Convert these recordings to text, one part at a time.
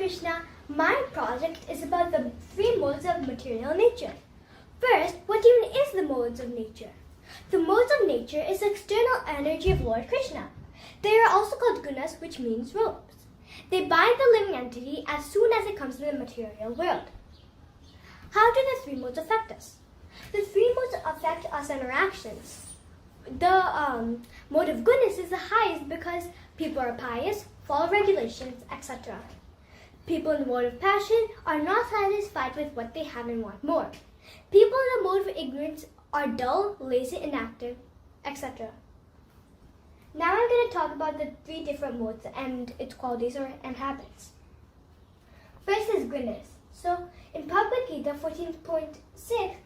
Krishna, my project is about the three modes of material nature. First, what even is the modes of nature? The modes of nature is the external energy of Lord Krishna. They are also called gunas, which means robes. They bind the living entity as soon as it comes to the material world. How do the three modes affect us? The three modes affect us in our actions. The mode of goodness is the highest because people are pious, follow regulations, etc. People in the mode of passion are not satisfied with what they have and want more. People in the mode of ignorance are dull, lazy, inactive, etc. Now I'm going to talk about the three different modes and its qualities and habits. First is goodness. So in Bhagavad Gita 14.6,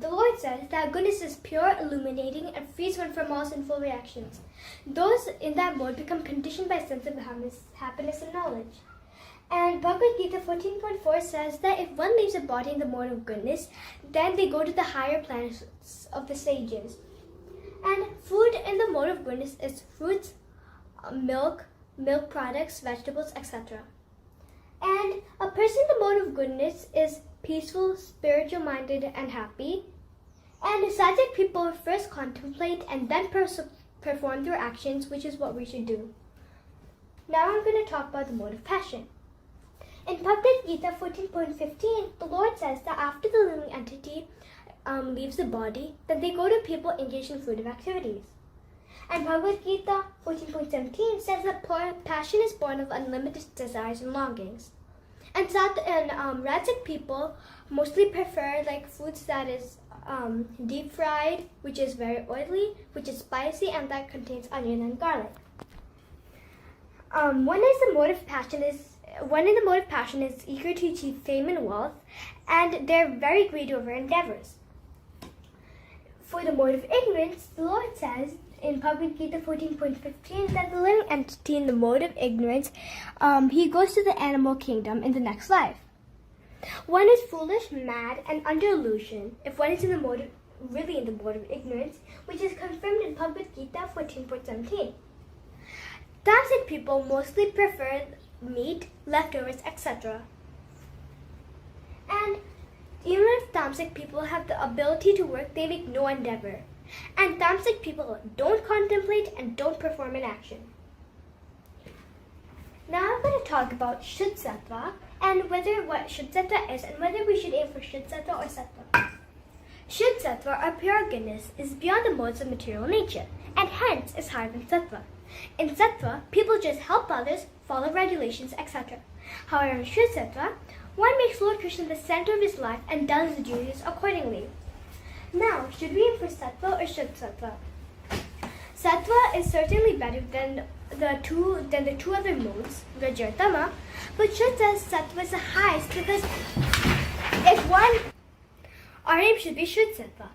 the Lord says that goodness is pure, illuminating, and frees one from all sinful reactions. Those in that mode become conditioned by a sense of happiness and knowledge. And Bhagavad Gita 14.4 says that if one leaves a body in the mode of goodness, then they go to the higher planets of the sages. And food in the mode of goodness is fruits, milk products, vegetables, etc. And a person in the mode of goodness is peaceful, spiritual-minded, and happy. And sattvic people first contemplate and then perform their actions, which is what we should do. Now I'm going to talk about the mode of passion. In Bhagavad Gita 14.15, the Lord says that after the living entity leaves the body, then they go to people engaged in fruitive activities. And Bhagavad Gita 14.17 says that passion is born of unlimited desires and longings. And Rajic people mostly prefer like foods that is deep fried, which is very oily, which is spicy, and that contains onion and garlic. One in the mode of passion is eager to achieve fame and wealth, and they're very greedy over endeavors. For the mode of ignorance, the Lord says in Bhagavad Gita 14.15 that the living entity in the mode of ignorance, he goes to the animal kingdom in the next life. One is foolish, mad, and under illusion if one is really in the mode of ignorance, which is confirmed in Bhagavad Gita 14.17. Tamasic people mostly prefer meat, leftovers, etc. And even if Tamasic people have the ability to work, they make no endeavor. And Tamasic people don't contemplate and don't perform an action. Now I'm going to talk about Shuddha Sattva and what Shuddha Sattva is and whether we should aim for Shuddha Sattva or Sattva. Shuddha Sattva, or pure goodness, is beyond the modes of material nature and hence is higher than Sattva. In Sattva, people just help others, follow regulations, etc. However, in Shuddha Sattva, one makes Lord Krishna the center of his life and does the duties accordingly. Now, should we aim for Sattva or Shuddha Sattva? Sattva is certainly better than the two other modes, Raja or Tama, but Shuddha Sattva is the highest because our aim should be Shuddha Sattva.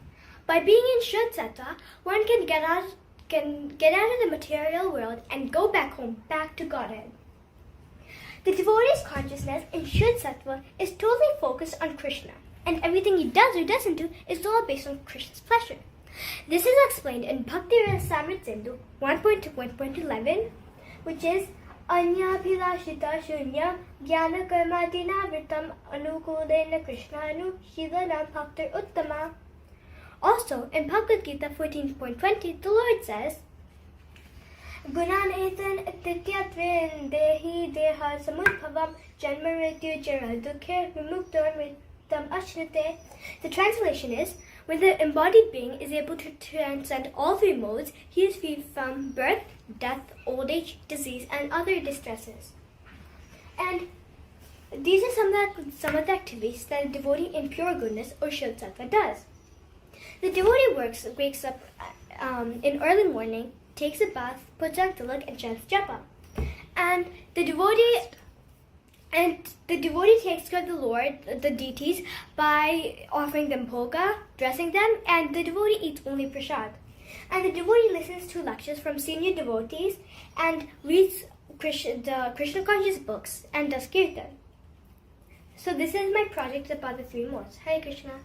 By being in Shuddha Sattva, one can get out of the material world and go back home, back to Godhead. The devotee's consciousness in Shuddha Sattva is totally focused on Krishna, and everything he does or doesn't do is all based on Krishna's pleasure. This is explained in Bhakti Rasamrita Sindhu 1.1.11, which is Anya Bhilashita Shunya Jnana Karmadina Vritam Anukulena Krishnanu Shilanam Bhaktir Uttama. Also, in Bhagavad Gita 14.20, the Lord says, Gunan etan atityatrin dehi deha samudbhavam janmarityu jara dukhe vimuktam ritam ashrite. The translation is, when the embodied being is able to transcend all three modes, he is free from birth, death, old age, disease, and other distresses. And these are some of the activities that a devotee in pure goodness or Shuddha Sattva does. The devotee wakes up in early morning, takes a bath, puts on tilak, and chants japa. And the devotee takes care of the Lord, the deities, by offering them bhoga, dressing them, and the devotee eats only prasad. And the devotee listens to lectures from senior devotees and reads the Krishna conscious books and does kirtan. So this is my project about the three modes. Hare Krishna.